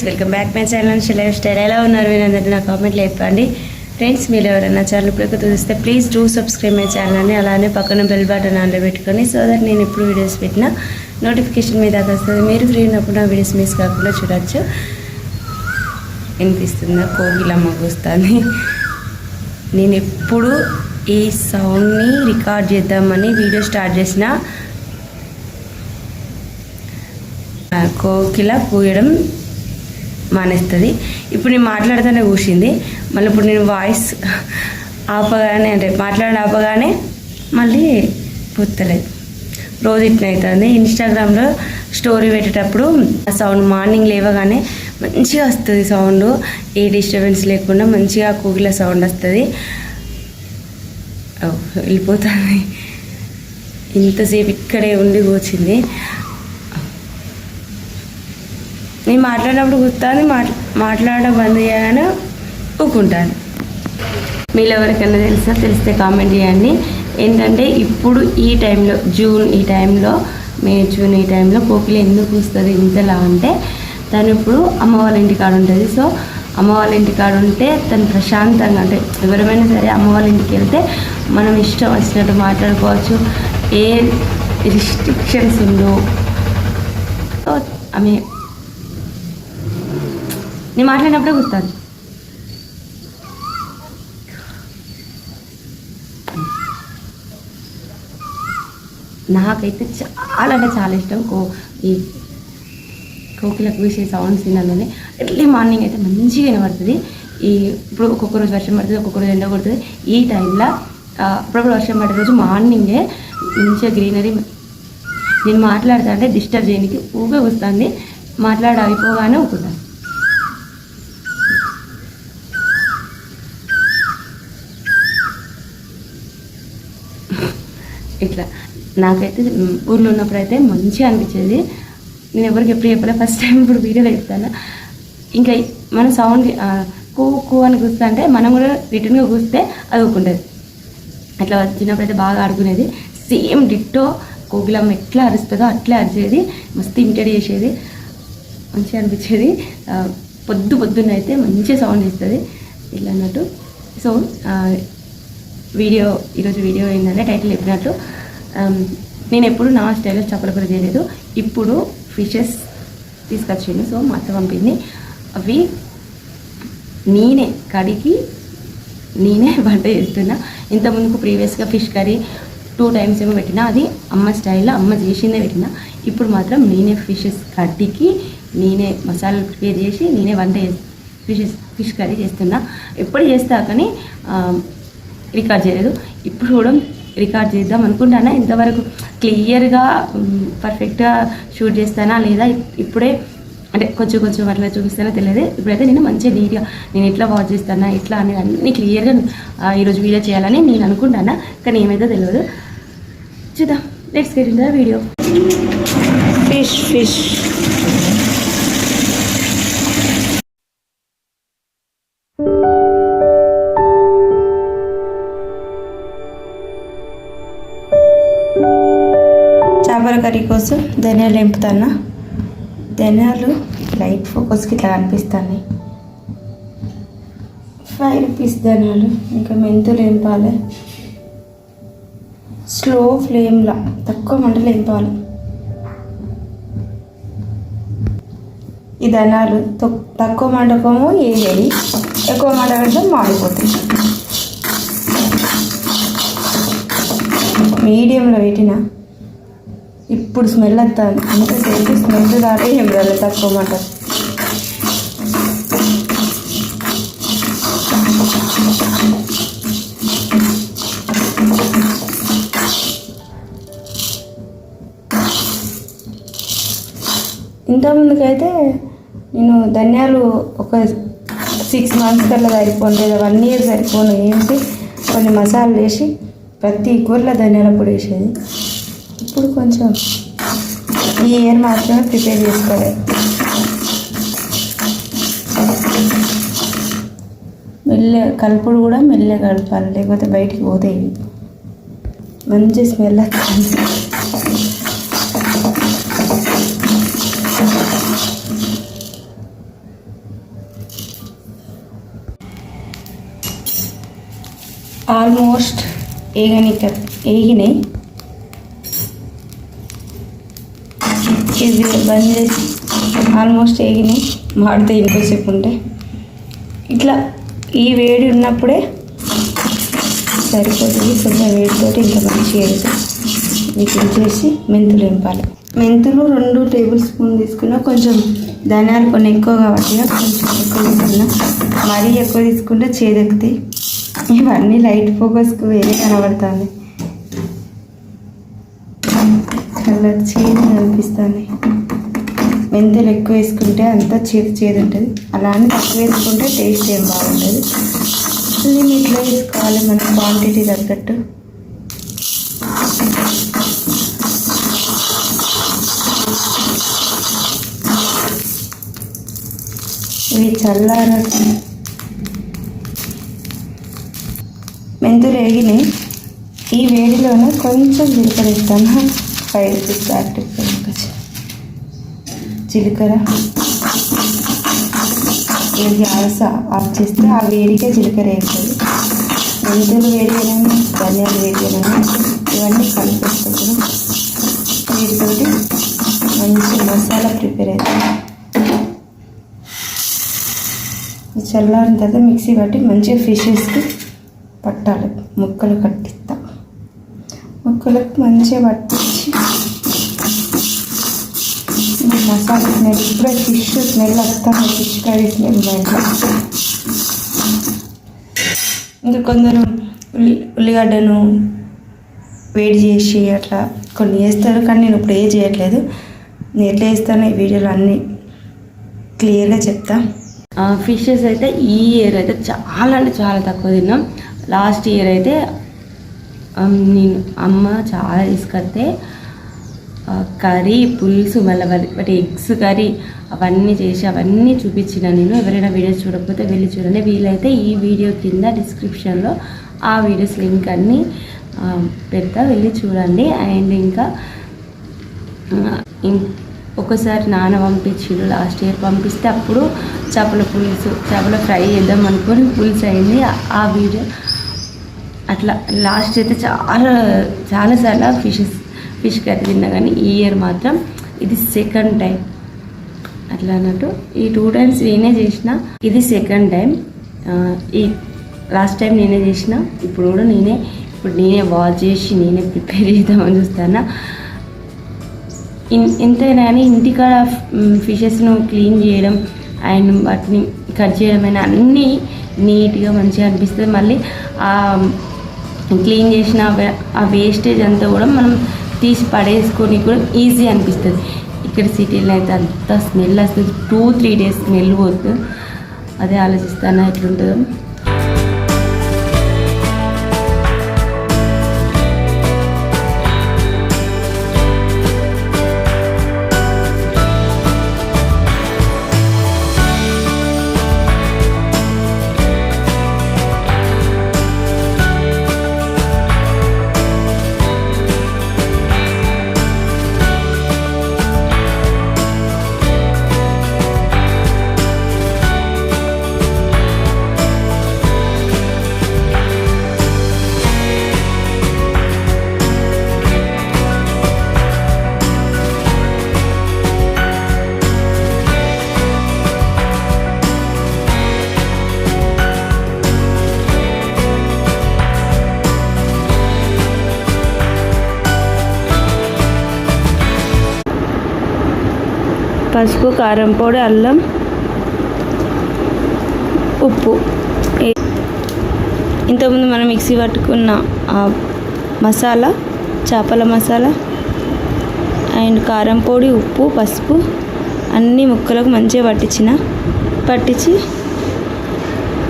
Welcome back my channel life style. ఎలా ఉన్నారు మీరు అందరినీ నా కామెంట్లో చెప్పండి. ఫ్రెండ్స్, మీరు ఎవరైనా ఛానల్ ఇప్పుడు చూస్తే please do subscribe my channel అని, అలానే పక్కన బెల్ బటన్ ఆన్లో పెట్టుకొని సో దట్ నేను ఎప్పుడు వీడియోస్ పెట్టినా నోటిఫికేషన్ మీద వస్తుంది. మీరు ఫ్రీ ఉన్నప్పుడు నా వీడియోస్ మిస్ కాకుండా చూడవచ్చు. వినిపిస్తుందా? కోగిలమ్మ కూస్తుంది. నేను ఎప్పుడు ఈ సౌండ్ని రికార్డ్ చేద్దామని వీడియో స్టార్ట్ చేసిన కోకిల కూయడం మానేస్తుంది. ఇప్పుడు నేను మాట్లాడుతూనే కూర్చింది. మళ్ళీ ఇప్పుడు నేను వాయిస్ ఆపగానే అంటే ఆపగానే మళ్ళీ పుత్తలేదు. రోజు ఇట్లా అవుతుంది. ఇన్స్టాగ్రామ్లో స్టోరీ పెట్టేటప్పుడు ఆ సౌండ్ మార్నింగ్ లేవగానే మంచిగా వస్తుంది. సౌండ్ ఏ డిస్టర్బెన్స్ లేకుండా మంచిగా కోకిల సౌండ్ వస్తుంది. వెళ్ళిపోతుంది. ఇంతసేపు ఇక్కడే ఉండి కూర్చుంది. నేను మాట్లాడినప్పుడు గుర్తుంది, మాట్లాడడం బంద్ చేయగానే ఊకుంటాను. మీరు ఎవరికైనా తెలిస్తే కామెంట్ చేయండి. ఏంటంటే ఇప్పుడు ఈ టైంలో జూన్ ఈ టైంలో జూన్ ఈ టైంలో కోకిల ఎందుకు వస్తుంది ఇంతలా అంటే, తను ఇప్పుడు అమ్మ వాళ్ళ ఇంటికాడ ఉంటుంది. సో అమ్మ వాళ్ళ ఇంటికాడ ఉంటే తను ప్రశాంతంగా, అంటే ఎవరైనా సరే అమ్మ వాళ్ళ ఇంటికి వెళ్తే మనం ఇష్టం వచ్చినట్టు మాట్లాడుకోవచ్చు. ఏ రిస్ట్రిక్షన్స్ ఉండవు. సో ఆమె నేను మాట్లాడినప్పుడే గుర్తాను. నాకైతే చాలా అంటే చాలా ఇష్టం ఈ కోకిలకు వేసే సౌండ్స్ వినాలని. ఎర్లీ మార్నింగ్ అయితే మంచిగా వినబడుతుంది. ఇప్పుడు ఒక్కొక్క రోజు వర్షం పడుతుంది, ఒక్కొక్క రోజు ఎండ కొడుతుంది. ఈ టైంలో అప్పుడప్పుడు వర్షం పడే రోజు మార్నింగే మంచిగా గ్రీనరీ. నేను మాట్లాడుతా అంటే డిస్టర్బ్ చేయడానికి ఊగా వస్తుంది. అయిపోగానే ఊకుంటాను. ఇట్లా నాకైతే ఊర్లో ఉన్నప్పుడు అయితే మంచిగా అనిపించేది. నేను ఎవరికి ఎప్పుడు చెప్పలే, ఫస్ట్ టైం ఇప్పుడు వీడియోలో చెప్తాను. ఇంకా మన సౌండ్ కూ అని కూస్తా అంటే మనం కూడా రిటర్న్గా కూస్తే అది ఊకుంటుంది. అట్లా చిన్నప్పుడు అయితే బాగా ఆడుకునేది. సేమ్ డిట్టో కోకిలమ్మ ఎట్లా అరుస్తుందో అట్లా అరిచేది. మస్తు ఇమిటేట్ చేసేది. మంచిగా అనిపించేది. పొద్దున్న అయితే మంచిగా సౌండ్ ఇస్తుంది ఇట్లా అన్నట్టు. సో ఈరోజు వీడియో ఏంటంటే టైటిల్ చెప్పినట్లు, నేను ఎప్పుడు నా స్టైల్లో చేపల కూర చేయలేదు. ఇప్పుడు ఫిషెస్ తీసుకొచ్చింది. సో మా అత్త పంపింది. అవి నేనే కడిగి నేనే వంట చేస్తున్నా. ఇంతకుముందుకు ప్రీవియస్గా ఫిష్ కర్రీ 2 times ఏమో పెట్టినా. అది అమ్మ స్టైల్లో అమ్మ చేసిందే పెట్టినా. ఇప్పుడు మాత్రం నేనే ఫిషెస్ కడిగి నేనే మసాలాలు ప్రిపేర్ చేసి నేనే వంట ఫిష్ కర్రీ చేస్తున్నా. ఎప్పుడు చేస్తా కానీ రికార్డ్ చేయలేదు. ఇప్పుడు కూడా రికార్డ్ చేద్దాం అనుకుంటానా. ఇంతవరకు క్లియర్గా పర్ఫెక్ట్గా షూట్ చేస్తానా లేదా ఇప్పుడే అంటే కొంచెం అట్లా చూపిస్తానో తెలియదు. ఇప్పుడైతే నేను మంచిగా నీట్గా నేను ఎట్లా వాచ్ చేస్తానా ఎట్లా అనేది అన్నీ క్లియర్గా ఈరోజు వీడియో చేయాలని నేను అనుకుంటానా. కానీ ఏమైతే తెలియదు. చూద్దాం. Let's get in the video. Fish చేపల కర్రీ కోసం ధనియాలు వేపుతాను. ధనియాలు లైట్ ఫోకస్కి ఇట్లా కనిపిస్తాయి. 5 rupees ధనియాలు. ఇంకా మెంతులు వేపాలి. స్లో ఫ్లేమ్లో తక్కువ మంటలు వేపాలి. ఈ ధనియాలు తక్కువ మంటకోమో వేయాలి, ఎక్కువ మంట పెడితే మాడిపోతుంది. మీడియంలో పెట్టిన ఇప్పుడు స్మెల్ వస్తుంది. అంతసేపు స్మెల్ దాటే ఏం రాలేదు తక్కువ మాట. ఇంతకుముందుకైతే నేను ధనియాలు ఒక 6 months కల్లా సరిపోను, లేదా 1 year సరిపోను ఏంటి కొన్ని మసాలాలు వేసి ప్రతి కూరలో ధనియాల పొడి వేసేది. ఇప్పుడు కొంచెం ఈ ఇయర్ మాత్రమే ప్రిపేర్ చేసుకోవాలి. కలుపుడు కూడా మెల్లగా కలపాలి, లేకపోతే బయటికి పోతాయి. మంచి స్మెల్ వస్తుంది. ఆల్మోస్ట్ ఏగినాయి. ఇది బంద్ చేసి ఆల్మోస్ట్ ఏగినాయి. మాడితే ఇంకోసేపు ఉంటే ఇట్లా ఈ వేడి ఉన్నప్పుడే సరిపోతుంది. కొంచెం వేడితోటి ఇంకా మంచిగా వేసి వీటిని చేసి మెంతులు వేపాలి. మెంతులు 2 టేబుల్ స్పూన్ తీసుకున్నా, కొంచెం ధనియాలు కొన్ని ఎక్కువ కాబట్టి కొంచెం ఎక్కువ తీసుకున్నా. మరీ ఎక్కువ తీసుకుంటే చేదెక్కుతాయి. ఇవన్నీ లైట్ ఫోకస్కు వేరే కనబడుతుంది, కలర్ చేదు అనిపిస్తుంది. మెంతులు ఎక్కువ వేసుకుంటే అంతా చేదు ఉంటుంది, అలా అని తక్కువ వేసుకుంటే టేస్ట్ ఏం బాగుంటుంది. లిమిట్లో వేసుకోవాలి మన క్వాంటిటీ తగ్గట్టు. ఇవి చల్లారట్టు మెంతులు వేగినాయి. ఈ వేడిలోనే కొంచెం జీలకర్ర వేస్తాను. 5 రూపీస్ ప్యాకెట్ జీలకర్ర. ఇది గ్యాస్ ఆఫ్ చేస్తే ఆ వేడికే జీలకర్ర వేస్తుంది. మెంతులు వేడిగానే, ధనియాలు వేడిగానే ఇవన్నీ కలిపేస్తుంది. వీటితోటి మంచి మసాలా ప్రిపేర్ అవుతుంది. చల్లారిన తర్వాత మిక్సీ పట్టి మంచిగా ఫిషెస్కి పట్టాలి. ముక్కలు కట్టిస్తా, ముక్కలకు మంచిగా పట్టించి మసాలా స్మెల్. ఇప్పుడే ఫిష్ స్మెల్ వస్తాను, ఫిష్ కర్రీ స్మెల్ మా ఇంట్లో. ఇంకా కొందరు ఉల్లిగడ్డను వేడి చేసి అట్లా కొన్ని వేస్తారు, కానీ నేను ఇప్పుడు ఏం చేయట్లేదు. నేను ఎట్లా వేస్తానో ఈ వీడియోలో అన్నీ క్లియర్గా చెప్తా. ఫిషెస్ అయితే ఈ ఇయర్ అయితే చాలా అంటే చాలా తక్కువ తిన్నాం. లాస్ట్ ఇయర్ అయితే నేను అమ్మ చాలా తీసుకొస్తే కర్రీ, పులుసు, మళ్ళీ బట్ ఎగ్స్ కర్రీ అవన్నీ చేసి అవన్నీ చూపించిన నేను. ఎవరైనా వీడియోస్ చూడకపోతే వెళ్ళి చూడండి. వీలైతే ఈ వీడియో కింద డిస్క్రిప్షన్లో ఆ వీడియోస్ లింక్ అన్నీ పెడతా, వెళ్ళి చూడండి. అండ్ ఇంకా ఒకసారి నాన్న పంపించిండు లాస్ట్ ఇయర్. పంపిస్తే అప్పుడు చేపల పులుసు, చేపల ఫ్రై చేద్దాం అనుకొని పులుసు అయింది. ఆ వీడియో అట్లా లాస్ట్ అయితే చాలాసార్లు ఫిష్ కర్రీ తిన్నా, కానీ ఈ ఇయర్ మాత్రం ఇది సెకండ్ టైం అట్లా అన్నట్టు. ఈ 2 times నేనే చేసిన, ఇది సెకండ్ టైం. ఈ లాస్ట్ టైం నేనే చేసిన, ఇప్పుడు కూడా నేనే వాష్ చేసి నేనే ప్రిపేర్ చేద్దామని చూస్తాను. ఎంతైనా కానీ ఇంటికాడ ఫిషెస్ను క్లీన్ చేయడం అండ్ వాటిని కట్ చేయడమైనా అన్నీ నీట్గా మంచిగా అనిపిస్తుంది. మళ్ళీ క్లీన్ చేసిన ఆ వేస్టేజ్ అంతా కూడా మనం తీసి పడేసుకొని కూడా ఈజీ అనిపిస్తుంది. ఇక్కడ సిటీలో అయితే అంత స్మెల్ వస్తుంది, 2-3 days స్మెల్ పోతుంది. అదే ఆలోచిస్తాను ఎట్లుంటుందో. పసుపు, కారం పొడి, అల్లం, ఉప్పు. ఇంతకుముందు మనం మిక్సీ పట్టుకున్న మసాలా, చేపల మసాలా అండ్ కారం పొడి, ఉప్పు, పసుపు అన్నీ ముక్కలకు మంచిగా పట్టించి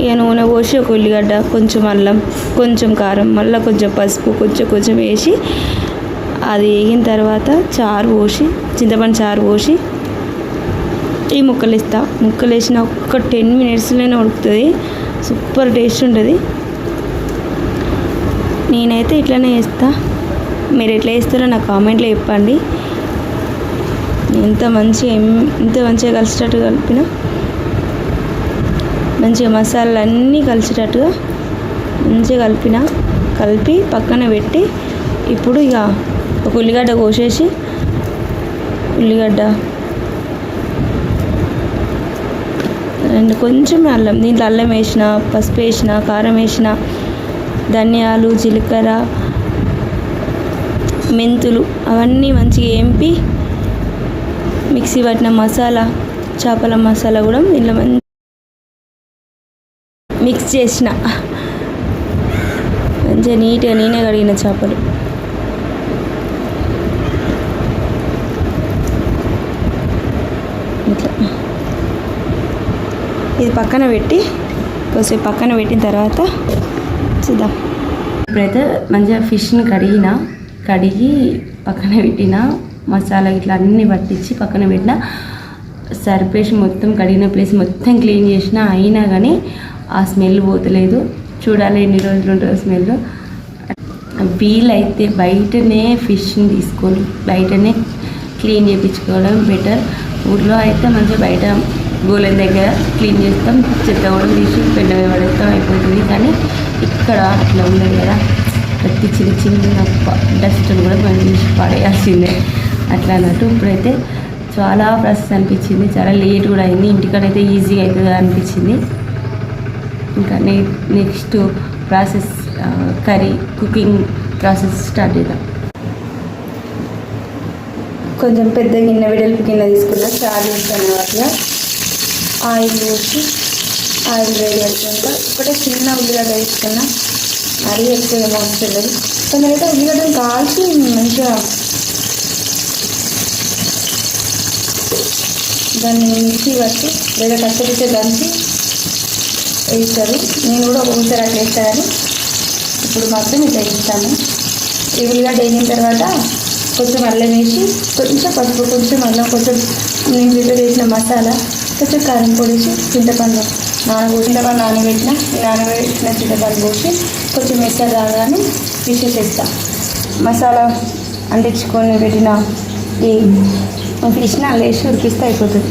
ఇక నూనె పోసి ఒక ఉల్లిగడ్డ, కొంచెం అల్లం, కొంచెం కారం, మళ్ళీ కొంచెం పసుపు కొంచెం వేసి అది వేగిన తర్వాత చింతపండు చారు పోసి ఈ ముక్కలు వేసిన ఒక 10 minutesలోనే ఉడుకుతుంది. సూపర్ టేస్ట్ ఉంటుంది. నేనైతే ఇట్లనే వేస్తా. మీరు ఎట్లా వేస్తారో నాకు కామెంట్లో చెప్పండి. ఇంత మంచిగా కలిసేటట్టు కలిపిన, మంచిగా మసాలాలు అన్నీ కలిసేటట్టుగా మంచిగా కలిపిన కలిపి పక్కన పెట్టి ఇప్పుడు ఇక ఒక ఉల్లిగడ్డ కోసేసి ఉల్లిగడ్డ కొంచెం అల్లం, దీంట్లో అల్లం వేసిన, పసుపు వేసిన, కారం వేసిన, ధనియాలు, జీలకర్ర, మెంతులు అవన్నీ మంచిగా వేంపి మిక్సీ పట్టిన మసాలా, చేపల మసాలా కూడా దీంట్లో మిక్స్ చేసిన. మంచిగా నీట్గా నేనే కడిగిన చేపలు. ఇట్లా ఇది పక్కన పెట్టి కొంచెం పక్కన పెట్టిన తర్వాత చూద్దాం. ఇప్పుడైతే మంచిగా ఫిష్ని కడిగి పక్కన పెట్టిన, మసాలా ఇట్లా అన్నీ పట్టించి పక్కన పెట్టిన, సరిపేసి మొత్తం కడిగిన ప్లేస్ మొత్తం క్లీన్ చేసిన. అయినా కానీ ఆ స్మెల్ పోతలేదు. చూడాలి ఎన్ని రోజులు ఉంటుందో స్మెల్. వీలైతే బయటనే ఫిష్ని తీసుకొని బయటనే క్లీన్ చేయించుకోవడం బెటర్. ఊర్లో అయితే మంచిగా బయట గోళం దగ్గర క్లీన్ చేస్తాం, చెత్త కూడా తీసి పెద్ద పడేస్తాం, అయిపోతుంది. కానీ ఇక్కడ అట్లా ఉండదు కదా, ప్రతి చిన్న డస్ట్ని కూడా మనం తీసి పడేయాల్సిందే అట్లా అన్నట్టు. ఇప్పుడైతే చాలా ప్రాసెస్ అనిపించింది, చాలా లేట్ కూడా అయింది. ఇంటికాడైతే ఈజీగా అవుతుంది అనిపించింది. ఇంకా next process curry cooking process start చేద్దాం. కొంచెం పెద్ద గిన్నె, వెడల్పు గిన్నె తీసుకున్నా, స్టార్ట్ చేస్తాను. వాటిగా ఆయిల్ వేసి ఆయిల్ వేడి అయిపోయిందా ఒకటే చిన్న ఉల్లిగడ్డ వేసుకున్నా, మరీ ఎక్కువ ఏమో వస్తుంది. కొందరైతే ఉల్లిగడ్డలు కాల్చి మంచిగా దాన్ని మిక్సీ పట్టి లేదా కచ్చపిచ్చే దంచి వేస్తారు. నేను కూడా ఒకసారి అట్లా వేస్తాను, కానీ ఇప్పుడు మాత్రం ఇట్లా వేస్తాను. ఈ ఉల్లిగడ్డ వేసిన తర్వాత కొంచెం అల్లం వేసి, కొంచెం పసుపు, కొంచెం అల్లం, కొంచెం నేను ప్రిపేర్ చేసిన మసాలా, కొంచెం కారం పొడిచి, చింతపండు నానబెట్టిన చింతపండు పోసి కొంచెం మెత్తగా రాగానే ఫిషెస్ వేస్తా. మసాలా అంటించుకొని పెట్టిన ఈ ఫిష్ని అలా వేసి ఉడికిస్తే అయిపోతుంది.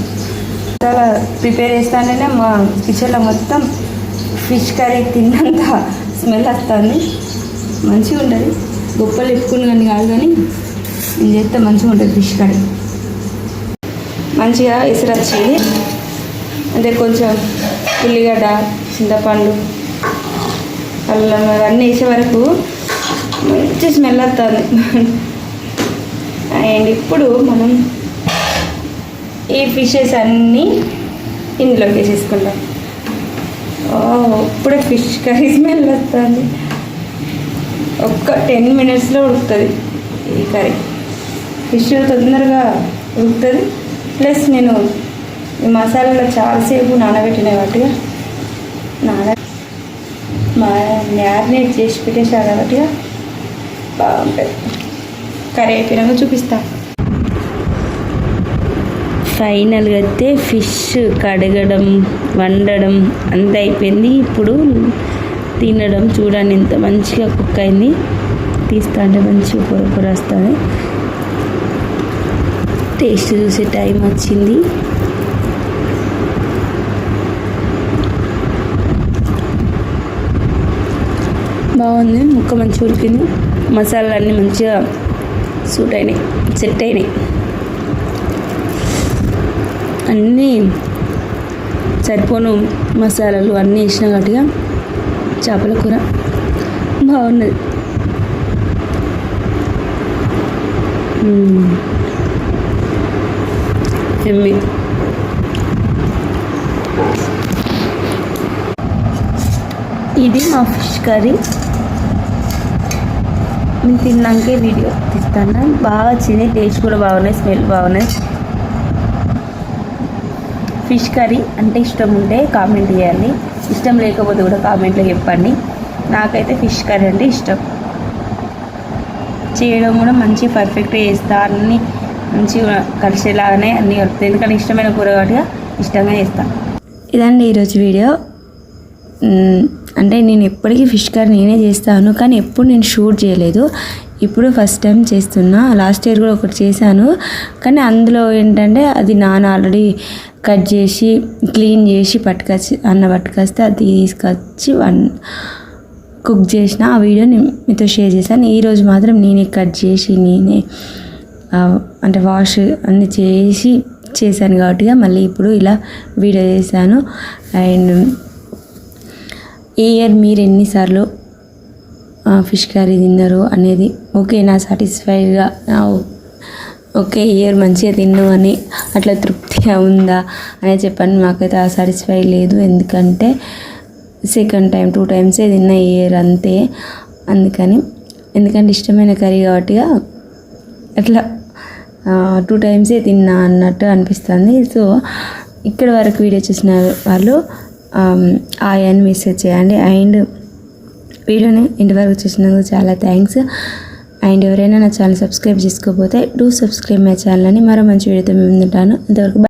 మసాలా ప్రిపేర్ చేస్తానే మా కిచెన్లో మొత్తం ఫిష్ కర్రీ తిన్నంత స్మెల్ వస్తుంది. మంచిగా ఉంటుంది. గొప్పలు ఎక్కువ కానీ కాదు, కానీ నేను చేస్తే మంచిగా ఉంటుంది ఫిష్ కర్రీ. మంచిగా ఇసురు వచ్చింది అంటే కొంచెం ఉల్లిగడ్డ, చింతపండు, అల్లం అవన్నీ వేసే వరకు మంచి స్మెల్ వస్తుంది. అండ్ ఇప్పుడు మనం ఈ ఫిషెస్ అన్నీ ఇందులోకి వేసేసుకుంటాం. ఇప్పుడే ఫిష్ కర్రీ స్మెల్ వస్తుంది. ఒక్క 10 minutesలో ఉడుకుతుంది ఈ కర్రీ. ఫిష్ తొందరగా ఉడుకుతుంది. ప్లస్ నేను ఈ మసాలాలో చాలాసేపు నానబెట్టిన వాటిగా మ్యారినేట్ చేసి పెట్టేసాను కాబట్టిగా బాగుంటుంది. కర్రీ అయిపోయినాక చూపిస్తా. ఫైనల్గా అయితే ఫిష్ కడగడం, వండడం అంతా అయిపోయింది. ఇప్పుడు తినడం చూడండి ఎంత మంచిగా కుక్ అయింది. తీస్తా అంటే మంచిగా పొర వస్తుంది. టేస్ట్ చూసే టైం వచ్చింది. బాగుంది, ముక్క మంచిగా ఉడికింది. మసాలాలు అన్నీ మంచిగా సూట్ అయినాయి, సెట్ అయినాయి. అన్నీ సరిపోను మసాలాలు అన్నీ వేసిన గట్టిగా చేపల కూర బాగున్నది. ఎమ్మి ఇది మా ఫిష్ కర్రీ. నేను తిన్నాకే వీడియో తీస్తాను. బాగా వచ్చింది, టేస్ట్ కూడా బాగున్నాయి, స్మెల్ బాగున్నాయి. ఫిష్ కర్రీ అంటే ఇష్టం ఉంటే కామెంట్ చేయండి, ఇష్టం లేకపోతే కూడా కామెంట్లో చెప్పండి. నాకైతే ఫిష్ కర్రీ అంటే ఇష్టం. చేయడం కూడా మంచి పర్ఫెక్ట్గా చేస్తా, అన్నీ మంచిగా కలిసేలాగానే అన్నీ కలుపుతాయి. ఎందుకంటే ఇష్టమైన కూర కాబట్టి ఇష్టంగా చేస్తాను. ఇదండి ఈరోజు వీడియో. అంటే నేను ఎప్పటికీ ఫిష్ కర్రీ నేనే చేస్తాను, కానీ ఎప్పుడు నేను షూట్ చేయలేదు. ఇప్పుడు ఫస్ట్ టైం చేస్తున్నా. లాస్ట్ ఇయర్ కూడా ఒకటి చేశాను, కానీ అందులో ఏంటంటే అది నాన్న ఆల్రెడీ కట్ చేసి క్లీన్ చేసి పట్టుకొస్తే అది తీసుకొచ్చి కుక్ చేసిన ఆ వీడియో నేను మీతో షేర్ చేశాను. ఈరోజు మాత్రం నేనే కట్ చేసి నేనే అంటే వాష్ అన్నీ చేసి చేశాను కాబట్టి మళ్ళీ ఇప్పుడు ఇలా వీడియో చేశాను. అండ్ ఈ ఇయర్ మీరు ఎన్నిసార్లు ఫిష్ కర్రీ తిన్నారు అనేది ఓకేనా, సాటిస్ఫైడ్గా ఓకే ఇయర్ మంచిగా తిన్నామని అట్లా తృప్తిగా ఉందా అనేది చెప్పండి. మాకైతే ఆ సాటిస్ఫై లేదు, ఎందుకంటే సెకండ్ టైం 2 టైమ్సే తిన్న ఇయర్ అంతే. ఎందుకంటే ఇష్టమైన కర్రీ కాబట్టి అట్లా 2 టైమ్సే తిన్నా అన్నట్టు అనిపిస్తుంది. సో ఇక్కడ వరకు వీడియో చూసిన వాళ్ళు అని మెసేజ్ చేయండి. అండ్ వీడియోని ఇంతవరకు చూసినందుకు చాలా థ్యాంక్స్. అండ్ ఎవరైనా నా ఛానల్ సబ్స్క్రైబ్ చేసుకోకపోతే డూ సబ్స్క్రైబ్ మై ఛానల్ అని మరో మంచి వీడియోతో మేము ఉంటాను. ఇంతవరకు